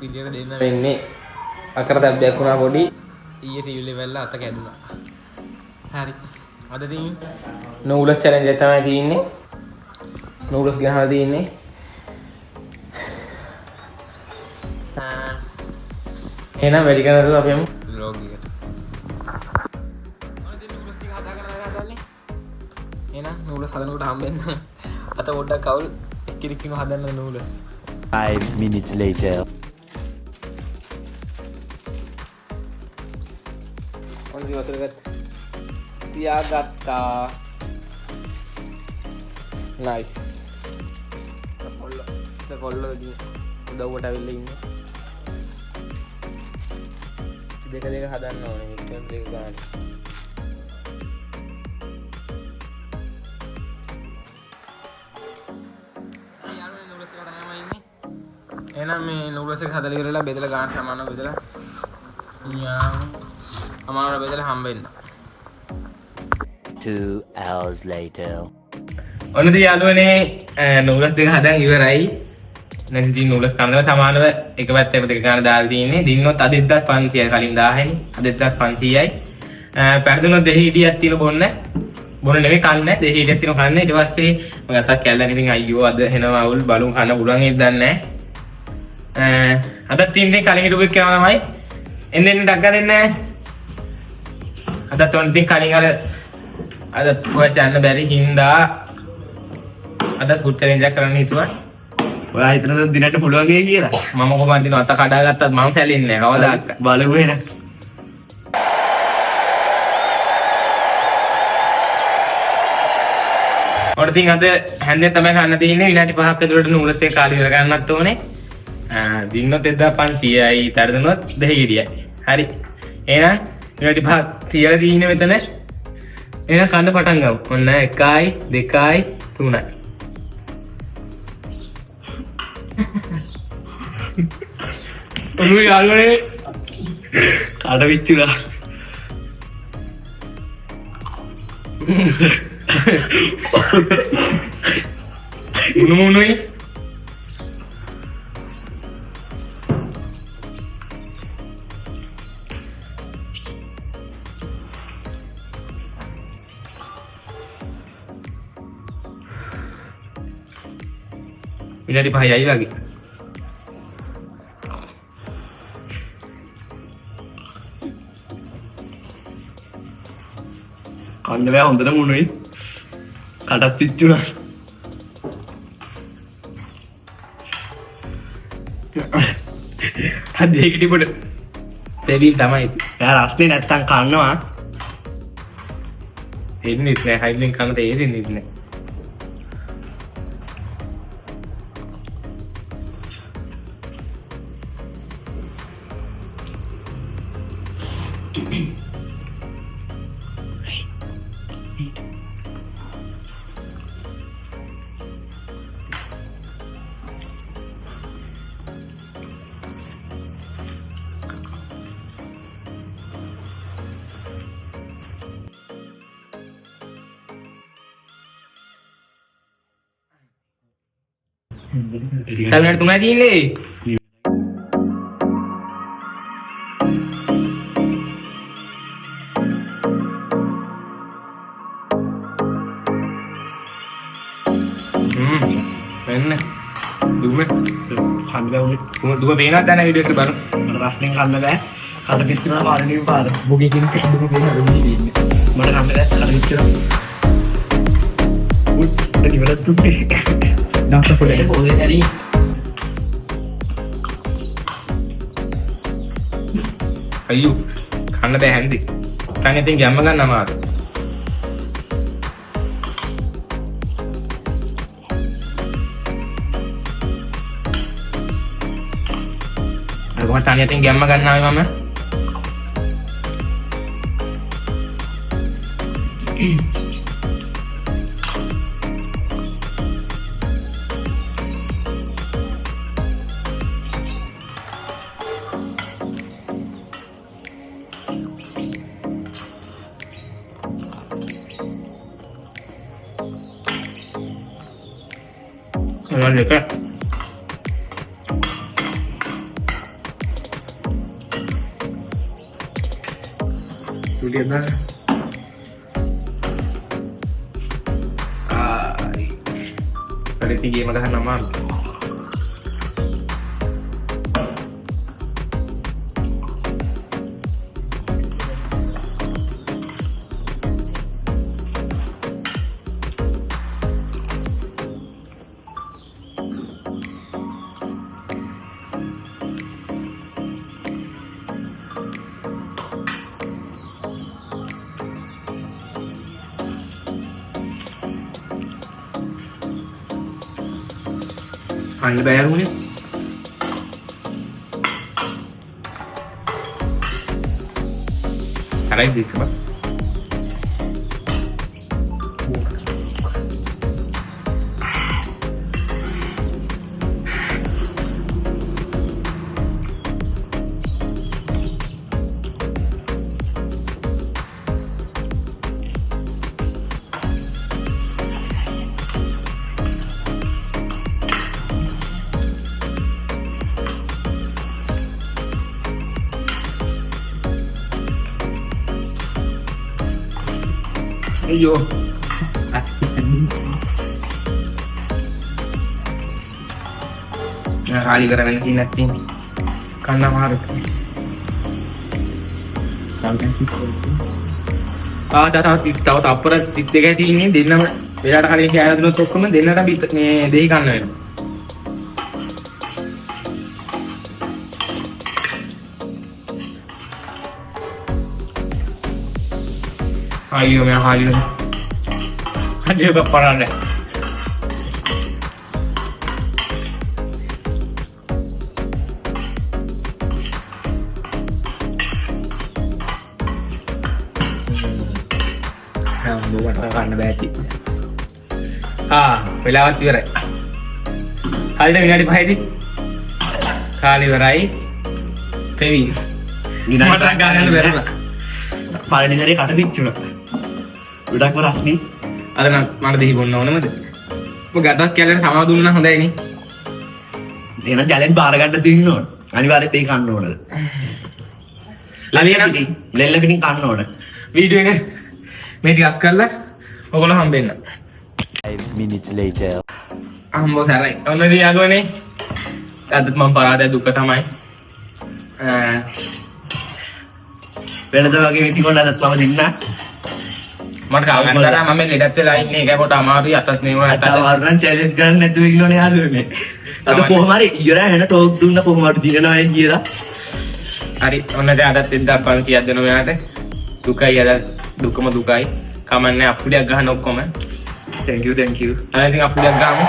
විදියට දෙන්න වෙන්නේ. අකරතැබ්බයක් වුණා පොඩි. ඊයේ ටීවී ලෙවල් අත කැඩුනා. හරි. අද තියෙන්නේ නූඩල්ස් චැලෙන්ජ් එක තමයි තියෙන්නේ. නූඩල්ස් ගහලා තියෙන්නේ. එහෙනම් වැඩි කරනද අපි යමු vlog එකට. අද නූඩල්ස් ටික හදාගෙන හදාගන්නේ. එහෙනම් නූඩල්ස් හදනකොට හම්බෙන්න. අත පොඩ්ඩක් කවුල් එක්කිරිකිනු හදන්න නූඩල්ස්. 5 minutes later. ඔන්දි වතුරකට තියාගත්තා. නයිස්. කොල්ලෝ උදව්වට ඇවිල්ලා ඉන්නේ. දෙක හදන්න ඕනේ. දෙක ගන්න. එහෙනම් මේ නූඩල්ස් එක හදලා ඉවරලා බෙදලා ගන්න සමානව බෙදලා අමාරුව බෙදලා හම්බෙන්න. 2 hours later. ඔන්න ඉතින් යාළුවනේ නූඩල්ස් දෙක හදන් ඉවරයි. දැන් ඉතින් නූඩල්ස් කනවා සමානව එක පැත්තකට දෙක ගන්න දාලා තියෙන්නේ. දින්නොත් අද 1500යි කලින් 1000යි. අද 1500යි. පෙරදුනොත් දෙහි හිටියක් තියෙන බොන්න. බොන්න නෙමෙයි කන්නේ. දෙහි හිටියක් තියෙන කන්නේ. ඊට පස්සේ මම ගත්තා කැල්ලන් ඉතින් අයියෝ අද එනවා අවුල් බලුන් කන්න පුළුවන් ඒත් දන්නේ නැහැ. අද තින්නේ කලින් හිටපු එක කෙනා තමයි. එන්න ඩක් ගන්න. අද තොන් ඉතින් කලින් අද ඔය යන්න බැරි හින්දා අද ෆුඩ් චැලෙන්ජ් එකක් කරන්න හිතුවා. ඔයා හිතනද දිනට පුළුවන් ගේ කියලා? මම කොහොමද දින අත කඩා ගත්තත් මම සැලෙන්නේ නැහැ කවදාවත්. බලමු එහෙනම්. ඔන්න ඉතින් අද හැන්දෙන් තමයි කන්න තියෙන්නේ. විනාඩි 5ක් ඇතුළත නූඩල්ස් එක කාලි ඉවර කරන්නත් ඕනේ. දින්නොත් 1500යි, තරදුනොත් 10 ගෙඩියයි. හරි. එහෙනම් විනාඩි 5ක් තියලා දින්නේ මෙතන. එහෙනම් කන්න පටන් ගමු. ඔන්න 1යි 2යි 3යි. ඔන්න යාළුවනේ කාට විච්චුලා. මුනුයි විනාඩි 5යි වගේ. කන්න බෑ හොඳට මුණුයි. කටත් පිච්චුණා. දෙකට පොඩ දෙවින් තමයි. එයා රස්නේ නැත්තම් කන්නවා. එන්නේ නැහැ හයිලෙන් කන්න තේරෙන්නේ නැහැ. Kalian tunggu lagi nih. Enak. Dua. කන්න බෑ උනේ. Dua benar dan video terbaru. රස්නේ කන්න බෑ. කඩ පිච්චුණා පාරේ පාර. Bugikin dua benar ini. මට කන්න බෑ කඩ පිච්චුණා. උත් ඉවරත් තුනේ. Nasa pula boleh tadi. Ayo, karena deh handy. Tanya tinggi ama kan nama ada. Aku mau tanya tinggi ama kan nama mama. Lanjut ya. Tulian dah. Ada tinggi magahan naman. Ini bayar ni. Ada di mana? Ayo. Nah, kali gara-gara ini natin. Karena mahal. tahu perut tiga ini di nama biar kali ini ada dulu toko mana di nama deh kan lah. Ayo yang hadir. Hadir berperan deh. Buat orang berarti. Pelawat juga. Kali dah minat dipakai di. Kali berai. Pevin. Mata gangan beru. Paling dari kata bicu. Udah aku rasmi. Ada nak mana deh bonno nama tu. Pegatan kalian sama dulu nah hendak ini. Dia jalan barang ada tinggal. Ani barang teh kan nol. Lagi nak lele bining kan nol. video ini. Meri askar lah. Ogolah hamben. 5 minutes later. Ambo sarai. Ono dia ago ni. Adat memparada duka tamai. Pernah lagi mesti kau nak lama dinner. Mata kawan dalam mami lihat tu lain ni, kau tak mahu atas ni orang Atau orang challenge kan tu ignore alu ni. Atau kau mari, ira hendak talk tu nak kau mari dinner yang ira. Hari, orang dia adat tidak pangki ada nama ada. Dukai ada, duka mah dukai. Kaman ni aku dia gah nok komen. Thank you, thank you. Ada tinggal aku dia gah.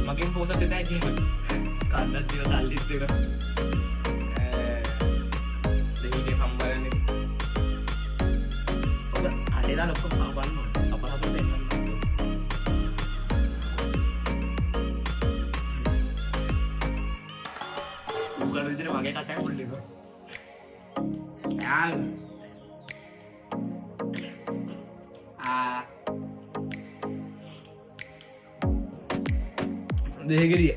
Makin pusat dia naik tinggi. Karena dia salit tu. Jadi dia hambaran ni. Ada dah lepas kawan tu. Apa satu tension. Bukan dia nak pakai kacang boleh ke? Yang. Dia gini.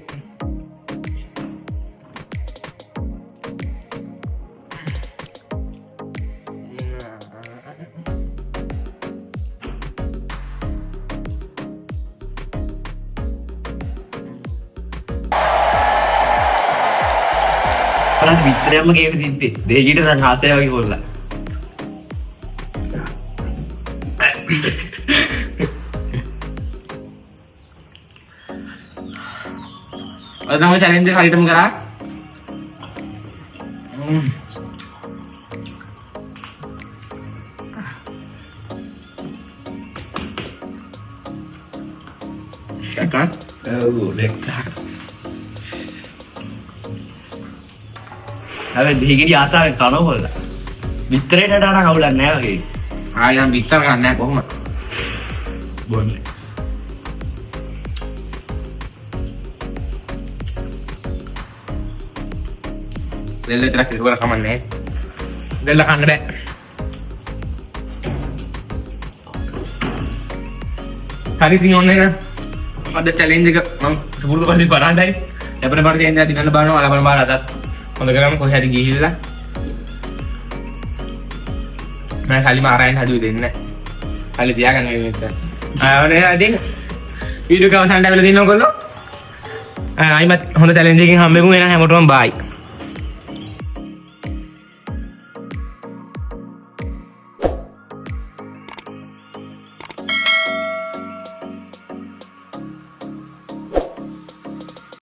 Kalau bicara macam ni, deh kita tak ngasih lagi bola. Ada nama challenge kali itu menggerak. Kan? Oh, lekat. Tapi deh kita asal kalau bola. Bicara dah nak kau lah ni lagi. Yang bisa kan nak kau mat. Boleh. Lele terakhir gua rekaman ni. Lele kan ada. හරි ඉතින් ඔන්න එන අද challenge එක මම සුපුරුදු කරලා බලන්නයි. එපරේ පාට තියෙන දේ දිනන්න බලනවා. අලබන බාර අදත් හොඳ කරාම කොහේ හරි ගිහිල්ලා මම खाली මාරයන් හදුවේ දෙන්නේ. खाली තියාගන්න මේ මෙතන. ඔනේ ඉතින් වීඩියෝ එක අවසන්ට ආවිලා දිනනකොල්ලෝ. අයිමත් හොඳ චැලෙන්ජ් එකකින් හම්බෙමු. එහෙනම් හැමෝටම බායි.